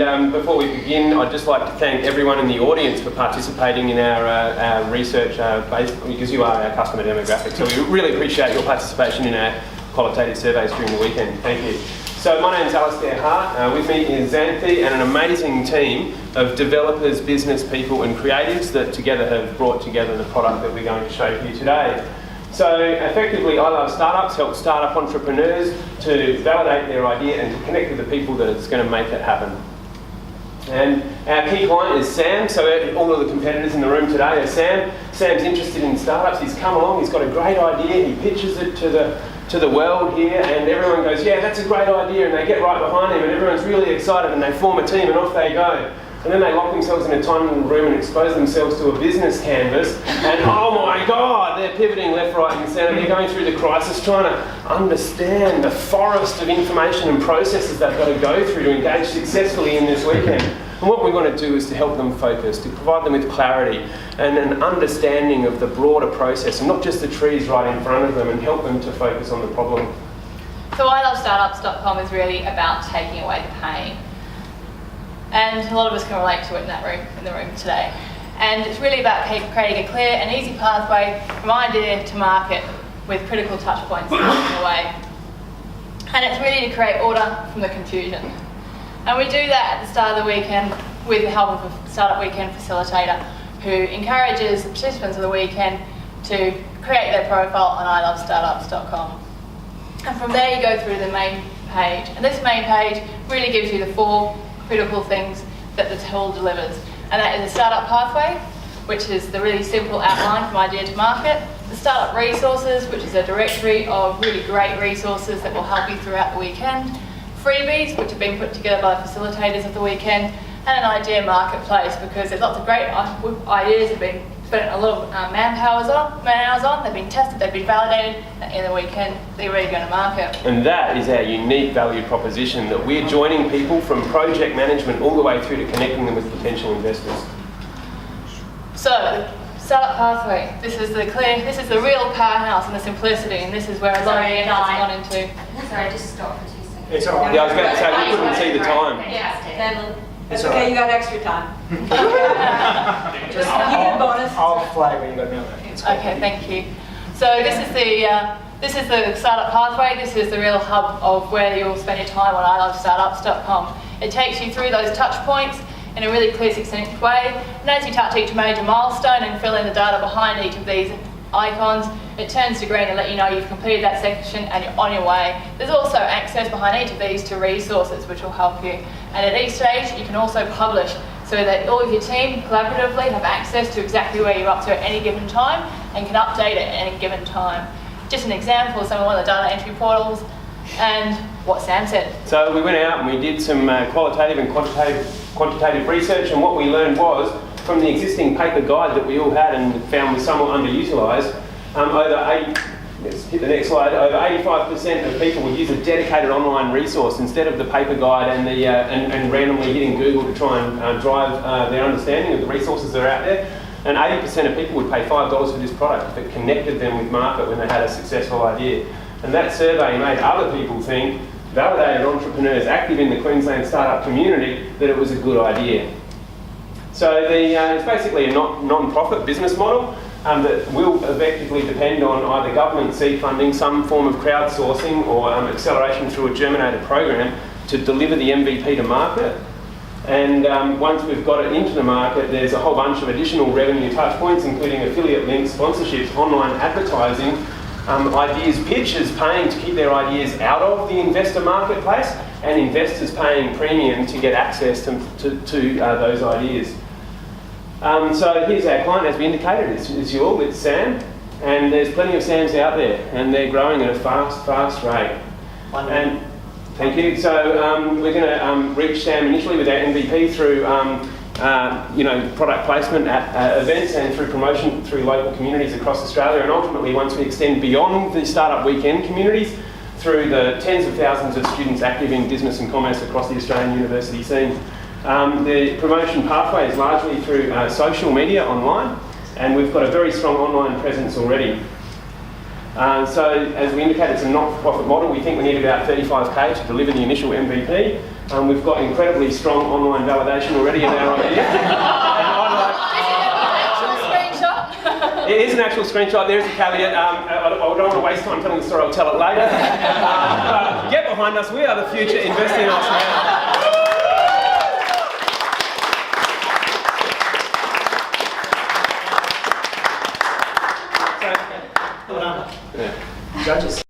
And before we begin, I'd just like to thank everyone in the audience for participating in our research, because you are our customer demographic. So we really appreciate your participation in our qualitative surveys during the weekend. Thank you. So my name's Alistair Hart. With me is Xanthi and an amazing team of developers, business people and creatives that together have brought together the product that we're going to show you today. So effectively, I Love Startups helps startup entrepreneurs to validate their idea and to connect with the people that it's going to make it happen. And our key client is Sam, so all of the competitors in the room today are Sam. Sam's interested in startups, he's come along, he's got a great idea, he pitches it to the world here, and everyone goes, yeah, that's a great idea, and they get right behind him, and everyone's really excited, and they form a team, and off they go. And then they lock themselves in a tiny little room and expose themselves to a business canvas, and oh my God, they're pivoting left, right, and centre. They're going through the crisis, trying to understand the forest of information and processes they've got to go through to engage successfully in this weekend. And what we want to do is to help them focus, to provide them with clarity and an understanding of the broader process, and not just the trees right in front of them, and help them to focus on the problem. So ilovestartups.com is really about taking away the pain. And a lot of us can relate to it in the room today. And it's really about creating a clear and easy pathway from idea to market with critical touch points along the way. And it's really to create order from the confusion. And we do that at the start of the weekend with the help of a Startup Weekend facilitator who encourages the participants of the weekend to create their profile on ilovestartups.com. And from there you go through the main page. And this main page really gives you the 4 critical things that the tool delivers. And that is a startup pathway, which is the really simple outline from idea to market. The startup resources, which is a directory of really great resources that will help you throughout the weekend. Freebies, which have been put together by the facilitators of the weekend. And an idea marketplace, because there's lots of great ideas that have been spent a lot of man hours on, they've been tested, they've been validated, and in the weekend they're ready to go to market. And that is our unique value proposition, that we're joining people from project management all the way through to connecting them with potential investors. So, startup pathway, this is the real powerhouse and the simplicity, and this is where a lot of effort has gone into. Sorry, just stop for 2 seconds. It's all right. Yeah, I was about to say, we couldn't see the time. Yeah. It's okay, you got extra time. You get a bonus. I'll flag when you let me know. Okay, thank you. So this is the startup pathway. This is the real hub of where you'll spend your time on ilovestartups.com. It takes you through those touch points in a really clear, succinct way. And as you touch each major milestone and fill in the data behind each of these icons, it turns to green to let you know you've completed that section and you're on your way. There's also access behind each of these to resources which will help you. And at each stage you can also publish so that all of your team collaboratively have access to exactly where you're up to at any given time and can update it at any given time. Just an example of one of the data entry portals and what Sam said. So we went out and we did some qualitative and quantitative research, and what we learned was, from the existing paper guide that we all had and found was somewhat underutilised, let's hit the next slide, over 85% of people would use a dedicated online resource instead of the paper guide and randomly hitting Google to try and drive their understanding of the resources that are out there. And 80% of people would pay $5 for this product if it connected them with market when they had a successful idea. And that survey made other people think, validated entrepreneurs active in the Queensland startup community, that it was a good idea. So it's basically a non-profit business model that will effectively depend on either government seed funding, some form of crowdsourcing, or acceleration through a germinated program to deliver the MVP to market. And once we've got it into the market, there's a whole bunch of additional revenue touch points, including affiliate links, sponsorships, online advertising, ideas pitches paying to keep their ideas out of the investor marketplace, and investors paying premium to get access to those ideas. So here's our client, as we indicated, it's you all, it's Sam, and there's plenty of Sams out there, and they're growing at a fast rate. And thank you. So we're going to reach Sam initially with our MVP through product placement at events and through promotion through local communities across Australia, and ultimately once we extend beyond the Startup Weekend communities through the tens of thousands of students active in business and commerce across the Australian university scene. The promotion pathway is largely through social media online, and we've got a very strong online presence already. So as we indicated, it's a not-for-profit model. We think we need about 35k to deliver the initial MVP. We've got incredibly strong online validation already in our idea. And Screenshot. it is an actual screenshot. There is a caveat. I don't want to waste time telling the story. I'll tell it later. But get behind us. We are the future. Invest in us now. Judges.